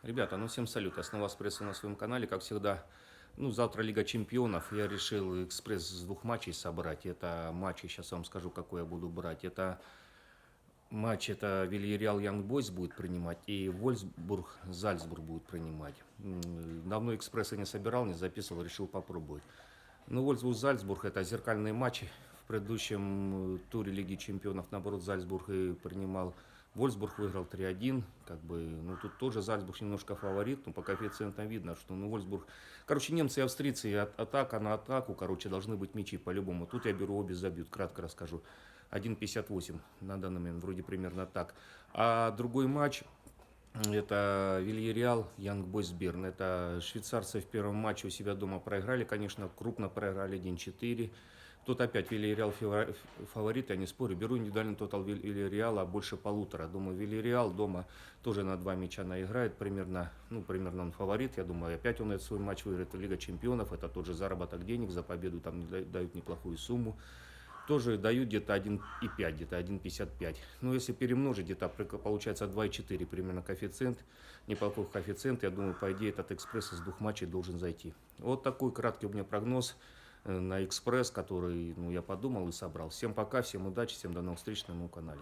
Ребята, ну всем салют, я снова экспресс на своем канале, как всегда. Ну, завтра Лига Чемпионов, я решил экспресс с двух матчей собрать. Это матчи, сейчас вам скажу, какой я буду брать. Это Вильяреал Янг Бойс будет принимать и Вольсбург Зальцбург будет принимать. Давно экспресса не собирал, не записывал, решил попробовать. Ну, Вольсбург Зальцбург это зеркальные матчи. В предыдущем туре Лиги Чемпионов, наоборот, Зальцбург и принимал. Вольсбург выиграл 3-1. Как бы, ну, тут тоже Зальцбург немножко фаворит, но по коэффициентам видно, что ну, Вольсбург... Короче, немцы и австрийцы, атака на атаку, короче, должны быть мячи по-любому. Тут я беру обе забьют, кратко расскажу. 1,58 на данный момент, вроде примерно так. А другой матч, это Вильяреал, Янг Бойс Берн. Это швейцарцы в первом матче у себя дома проиграли, конечно, крупно проиграли 1-4. Тут опять Вильяреал фаворит, я не спорю. Беру индивидуальный тотал Вильяреала больше полутора. Думаю, Вильяреал дома тоже на 2 мяча наиграет примерно. Ну, примерно он фаворит. Я думаю, опять он этот свой матч выиграет. Лига Чемпионов, это тот же заработок денег. За победу там дают неплохую сумму. Тоже дают где-то 1,5, где-то 1,55. Ну, если перемножить, где-то получается 2,4 примерно коэффициент. Неплохой коэффициент. Я думаю, по идее, этот экспресс из двух матчей должен зайти. Вот такой краткий у меня прогноз на экспресс, который, ну, я подумал и собрал. Всем пока, всем удачи, всем до новых встреч на моем канале.